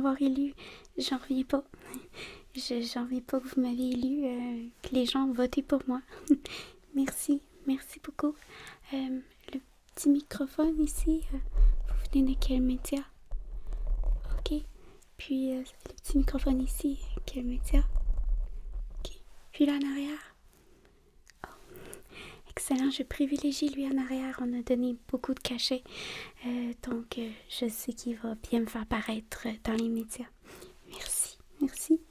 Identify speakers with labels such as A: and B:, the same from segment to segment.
A: m'avoir élu. J'en reviens pas. J'en reviens pas que vous m'avez élu, que les gens ont voté pour moi. Merci, merci beaucoup. Le petit microphone ici, vous venez de quel média? Ok. Puis le petit microphone ici, quel média? Ok. Puis là en arrière. Excellent, je privilégie lui en arrière. On a donné beaucoup de cachets. Donc, je sais qu'il va bien me faire paraître dans les médias. Merci, merci.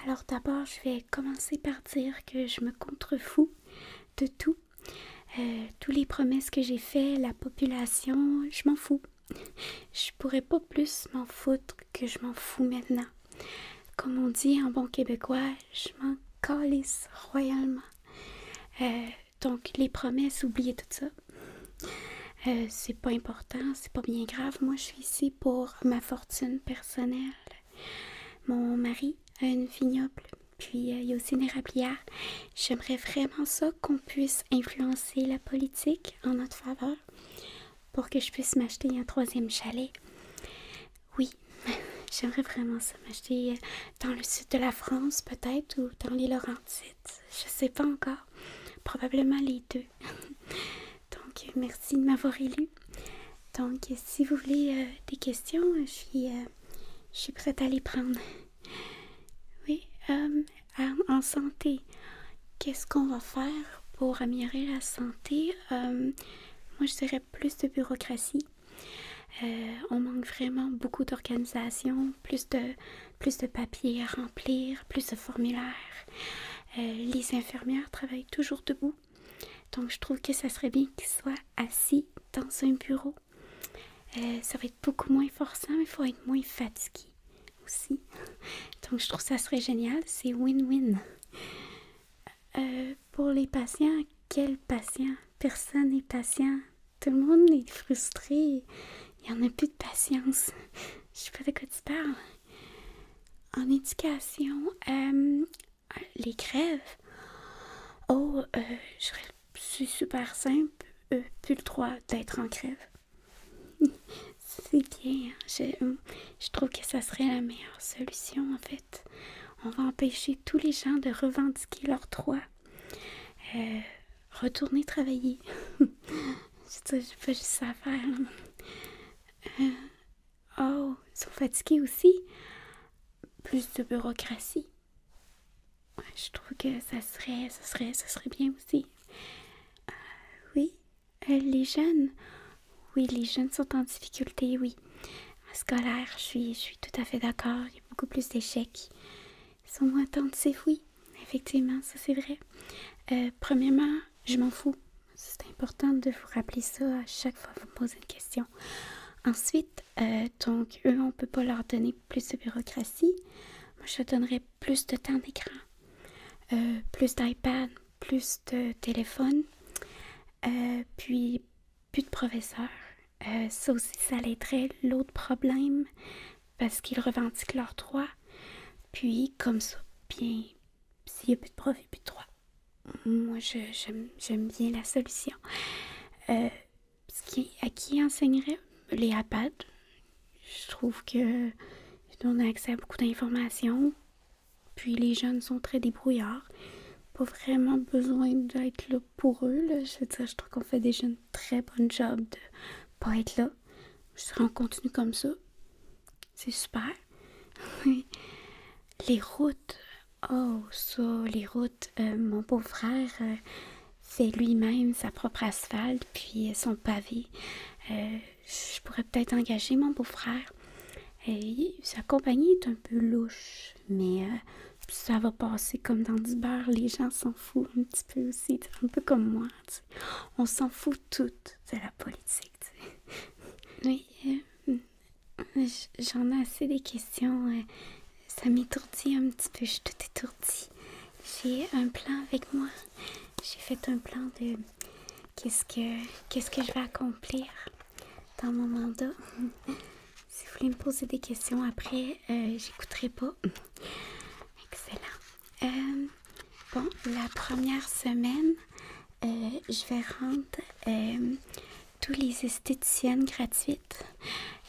A: Alors d'abord, je vais commencer par dire que je me contrefous de tout. Toutes les promesses que j'ai faites, la population, je m'en fous. Je pourrais pas plus m'en foutre que je m'en fous maintenant. Comme on dit en bon québécois, je m'en calisse royalement. Donc, les promesses, oubliez tout ça. C'est pas important, c'est pas bien grave. Moi, je suis ici pour ma fortune personnelle. Mon mari a une vignoble, puis il y a aussi une érablière. J'aimerais vraiment ça qu'on puisse influencer la politique en notre faveur pour que je puisse m'acheter un 3e chalet. Oui, j'aimerais vraiment ça, m'acheter dans le sud de la France peut-être ou dans les Laurentides. Je sais pas encore. Probablement les deux. Donc, merci de m'avoir élu. Donc, si vous voulez des questions, je suis prête à les prendre. Oui, en santé, qu'est-ce qu'on va faire pour améliorer la santé? Moi, je dirais plus de bureaucratie. On manque vraiment beaucoup d'organisation, plus de papiers à remplir, plus de formulaires. Les infirmières travaillent toujours debout. Donc, je trouve que ça serait bien qu'ils soient assis dans un bureau. Ça va être beaucoup moins forçant, mais il faut être moins fatigué aussi. Donc, je trouve que ça serait génial. C'est win-win. Pour les patients, quels patients? Personne n'est patient. Tout le monde est frustré. Il n'y en a plus de patience. Je sais pas de quoi tu parles. En éducation, les grèves. Oh, c'est super simple. Plus le droit d'être en grève. C'est bien. Je trouve que ça serait la meilleure solution, en fait. On va empêcher tous les gens de revendiquer leurs droits. Retourner travailler. J'ai pas juste ça à faire. Oh, ils sont fatigués aussi. Plus de bureaucratie. Ouais, je trouve que ça serait bien aussi. Oui, les jeunes. Oui, les jeunes sont en difficulté, oui. Scolaire, je suis tout à fait d'accord. Il y a beaucoup plus d'échecs. Ils sont moins attentifs, oui. Effectivement, ça c'est vrai. Premièrement, je m'en fous. C'est important de vous rappeler ça à chaque fois que vous me posez une question. Ensuite, donc, eux, on peut pas leur donner plus de bureaucratie. Moi, je donnerais plus de temps d'écran, plus d'iPad, plus de téléphone, puis plus de professeurs. Ça aussi, ça l'aiderait. L'autre problème, parce qu'ils revendiquent leurs droits. Puis, comme ça, bien, s'il n'y a plus de profs et plus de droits, moi, j'aime bien la solution. À qui enseignerait les iPads? Je trouve que on a accès à beaucoup d'informations. Puis, les jeunes sont très débrouillards. Pas vraiment besoin d'être là pour eux. Là. Je veux dire, je trouve qu'on fait déjà une très bonne job de pas être là. Je serais en continu comme ça. C'est super. Les routes. Oh, ça, les routes. Mon beau-frère fait lui-même sa propre asphalte, puis son pavé. Je pourrais peut-être engager mon beau-frère. Sa compagnie est un peu louche, mais ça va passer comme dans du beurre. Les gens s'en foutent un petit peu aussi, un peu comme moi. T'sais. On s'en fout toutes de la politique. T'sais. Oui, j'en ai assez des questions. Ça m'étourdit un petit peu, je suis toute étourdie. J'ai un plan avec moi. J'ai fait un plan de qu'est-ce que je vais accomplir dans mon mandat. Si vous voulez me poser des questions après, j'écouterai pas. Excellent. Bon, la première semaine, je vais rendre tous les esthéticiennes gratuites.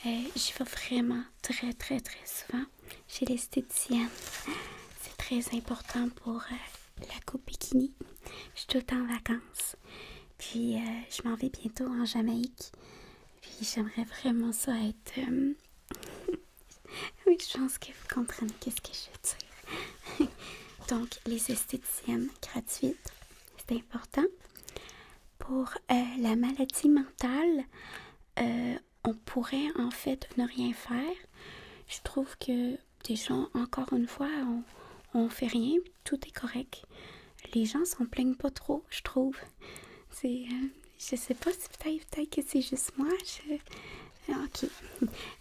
A: J'y vais vraiment très souvent chez l'esthéticienne. C'est très important pour la coupe bikini. Je suis tout le temps en vacances. Puis je m'en vais bientôt en Jamaïque. Puis j'aimerais vraiment ça être... oui, je pense que vous comprenez qu'est-ce que je veux dire. Donc, les esthéticiennes gratuites, c'est important. Pour la maladie mentale, on pourrait en fait ne rien faire. Je trouve que déjà, encore une fois, on fait rien, tout est correct. Les gens s'en plaignent pas trop, je trouve. C'est, je sais pas si peut-être que c'est juste moi. Ok,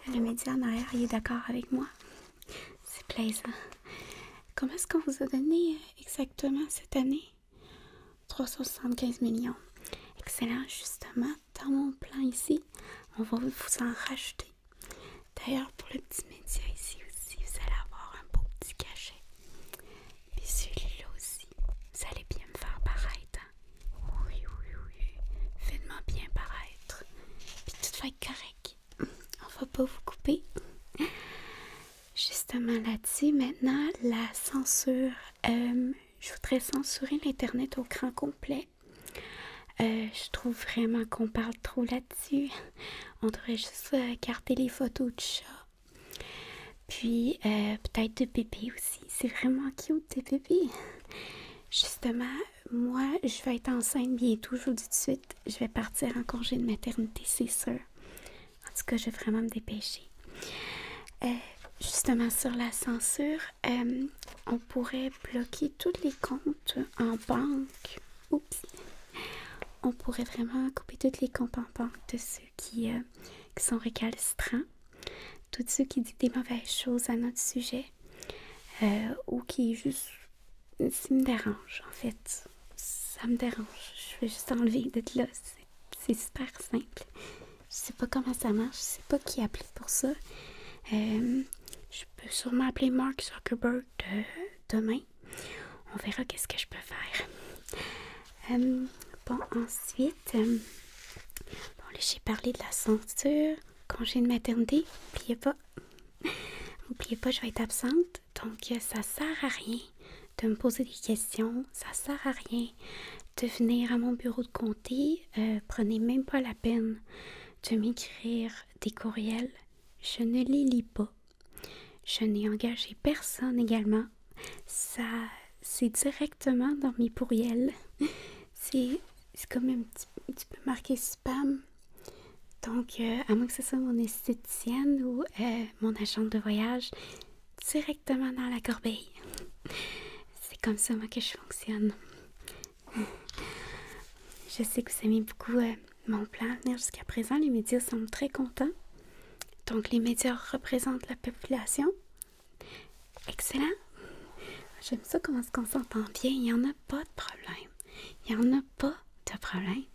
A: le média en arrière, il est d'accord avec moi. C'est plaisant. Comment est-ce qu'on vous a donné exactement cette année? 375 millions. Excellent, justement, dans mon plan ici, on va vous en rajouter. D'ailleurs, pour le petit média ici aussi, vous allez avoir un beau petit cachet. Puis celui-là aussi, vous allez bien me faire paraître. Hein? Oui. Faites-moi bien paraître. Puis tout va être correct. On va pas vous couper. Justement là-dessus, maintenant, la censure. Je voudrais censurer l'Internet au grand complet. Je trouve vraiment qu'on parle trop là-dessus. On devrait juste garder les photos de chats. Puis peut-être de bébés aussi. C'est vraiment cute des bébés. Justement, moi, je vais être enceinte bientôt. Je vous le dis tout de suite. Je vais partir en congé de maternité, c'est sûr. En tout cas, je vais vraiment me dépêcher. Justement, sur la censure, on pourrait bloquer tous les comptes en banque. Oups! On pourrait vraiment couper tous les comptes en banque de ceux qui sont récalcitrants, tous ceux qui disent des mauvaises choses à notre sujet, ou qui juste... Ça me dérange, en fait. Ça me dérange. Je vais juste enlever d'être là. C'est super simple. Je sais pas comment ça marche. Je sais pas qui appeler pour ça. Je peux sûrement appeler Mark Zuckerberg demain. On verra qu'est-ce que je peux faire. Bon, ensuite, bon, là, j'ai parlé de la censure, congé de maternité. N'oubliez pas, je vais être absente. Donc, ça sert à rien de me poser des questions. Ça sert à rien de venir à mon bureau de comté. Prenez même pas la peine de m'écrire des courriels. Je ne les lis pas. Je n'ai engagé personne également. Ça, c'est directement dans mes courriels. C'est comme un petit peu marqué spam. Donc, à moins que ce soit mon esthéticienne ou mon agent de voyage, directement dans la corbeille. C'est comme ça, moi, que je fonctionne. Je sais que vous aimez beaucoup mon plan à venir jusqu'à présent. Les médias sont très contents. Donc, les médias représentent la population. Excellent. J'aime ça, comment est-ce qu'on s'entend bien. Il n'y en a pas de problème. Il n'y en a pas de problème.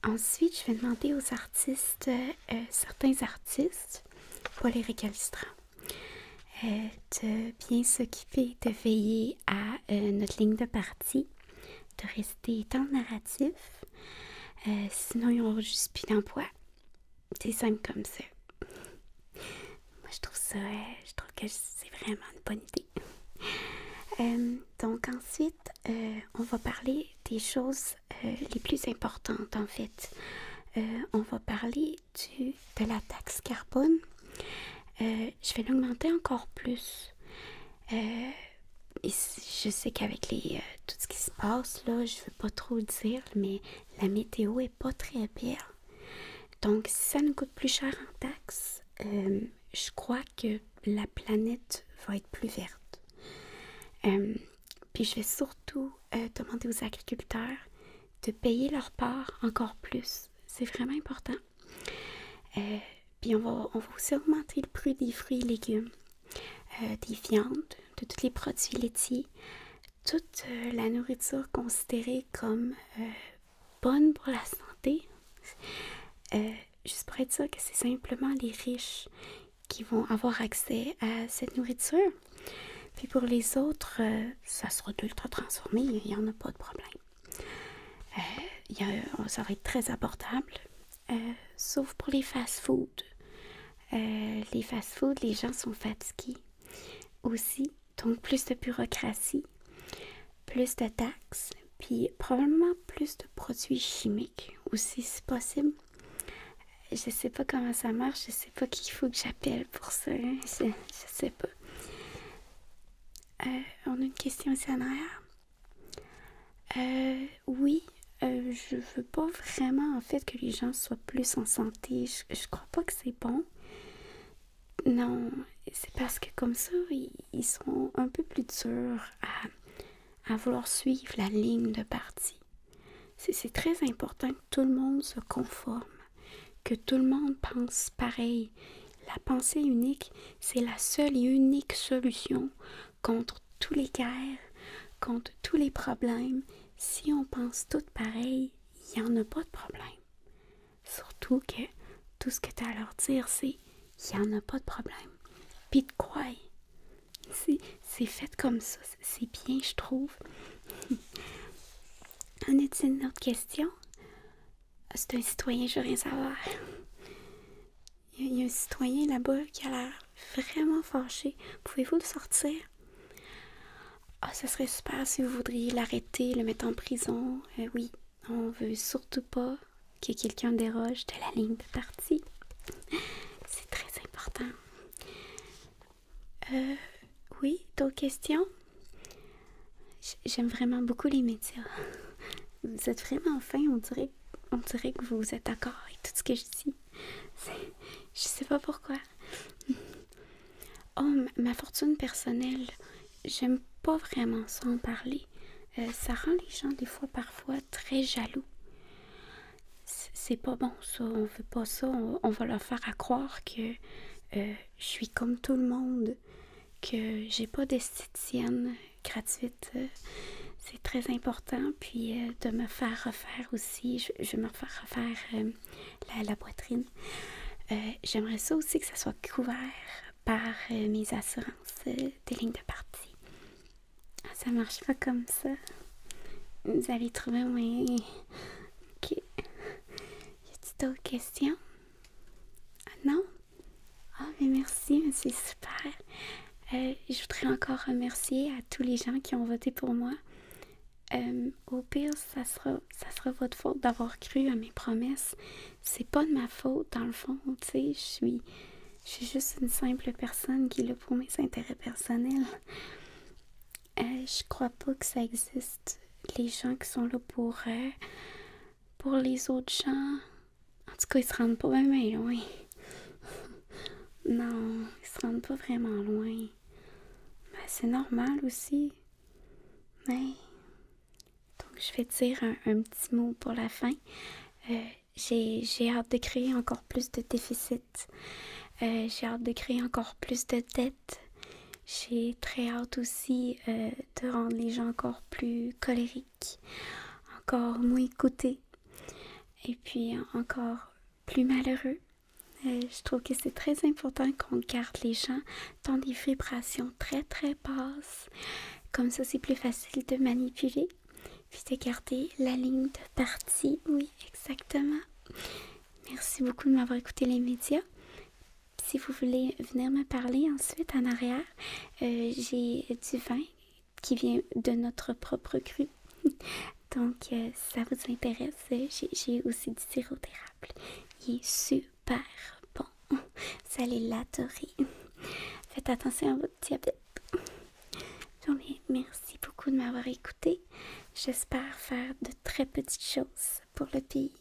A: Ensuite, je vais demander aux artistes, certains artistes, pas les récalcitrants, de bien s'occuper, de veiller à notre ligne de partie, de rester dans le narratif. Sinon, ils n'auront juste plus d'emploi. C'est simple comme ça. Moi, je trouve que c'est vraiment une bonne idée. Donc ensuite, on va parler des choses les plus importantes en fait. On va parler de la taxe carbone. Je vais l'augmenter encore plus. Et je sais qu'avec tout ce qui se passe là, je ne veux pas trop le dire, mais la météo est pas très belle. Donc si ça nous coûte plus cher en taxes, je crois que la planète va être plus verte. Puis je vais surtout demander aux agriculteurs de payer leur part encore plus. C'est vraiment important. Puis on va aussi augmenter le prix des fruits et légumes, des viandes, de tous les produits laitiers, toute la nourriture considérée comme bonne pour la santé. Juste pour être sûr que c'est simplement les riches qui vont avoir accès à cette nourriture. Puis pour les autres, ça sera ultra transformé, il n'y en a pas de problème. Ça va être très abordable. sauf pour les fast-foods. Les fast-foods, les gens sont fatigués aussi, donc plus de bureaucratie, plus de taxes, puis probablement plus de produits chimiques aussi, si possible. Je sais pas comment ça marche, je sais pas qui il faut que j'appelle pour ça, hein. Je sais pas. On a une question ici en arrière. Oui, je veux pas vraiment en fait que les gens soient plus en santé. Je crois pas que c'est bon. Non, c'est parce que comme ça, ils sont un peu plus durs à vouloir suivre la ligne de parti. C'est très important que tout le monde se conforme, que tout le monde pense pareil. La pensée unique, c'est la seule et unique solution contre tous les guerres, contre tous les problèmes. Si on pense tout pareil, il n'y en a pas de problème. Surtout que tout ce que tu as à leur dire, c'est il n'y en a pas de problème. Puis de quoi? C'est fait comme ça. C'est bien, je trouve. En est-il une autre question? C'est un citoyen, je veux rien savoir. Il y a un citoyen là-bas qui a l'air vraiment fâché. Pouvez-vous le sortir? Ah, ça serait super si vous voudriez l'arrêter, le mettre en prison. Oui, on veut surtout pas que quelqu'un déroge de la ligne de parti. C'est très important. Oui, d'autres questions? J'aime vraiment beaucoup les médias. Vous êtes vraiment fin, on dirait que vous êtes d'accord avec tout ce que je dis. Je sais pas pourquoi. Oh, ma fortune personnelle, j'aime pas vraiment ça en parler. Ça rend les gens des fois parfois très jaloux. C'est pas bon ça, on veut pas ça, on va leur faire à croire que je suis comme tout le monde, que j'ai pas d'esthéticienne gratuite. C'est très important, puis de me faire refaire aussi, je vais me faire refaire la poitrine. J'aimerais ça aussi que ça soit couvert par mes assurances des lignes de partie. Ah, ça marche pas comme ça. Vous allez trouver un moyen. Ok. Y a-t-il d'autres questions? Ah non? Ah, mais merci, c'est super. Je voudrais encore remercier à tous les gens qui ont voté pour moi. Au pire, ça sera votre faute d'avoir cru à mes promesses. C'est pas de ma faute, dans le fond, tu sais, je suis juste une simple personne qui est là pour mes intérêts personnels. Je crois pas que ça existe, les gens qui sont là pour les autres gens. En tout cas, ils se rendent pas vraiment loin. Non, ils se rendent pas vraiment loin. Mais c'est normal aussi. Mais... Donc, je vais te dire un petit mot pour la fin. J'ai hâte de créer encore plus de déficits. J'ai hâte de créer encore plus de dettes. J'ai très hâte aussi de rendre les gens encore plus colériques, encore moins écoutés, et puis encore plus malheureux. Je trouve que c'est très important qu'on garde les gens dans des vibrations très très basses. Comme ça, c'est plus facile de manipuler. Puis de garder la ligne de partie. Oui, exactement. Merci beaucoup de m'avoir écouté les médias. Si vous voulez venir me parler ensuite en arrière, j'ai du vin qui vient de notre propre cru. Donc, ça vous intéresse, j'ai aussi du sirop d'érable. Il est super bon. Vous allez l'adorer. Faites attention à votre diabète. Donc, merci beaucoup de m'avoir écouté. J'espère faire de très petites choses pour le pays.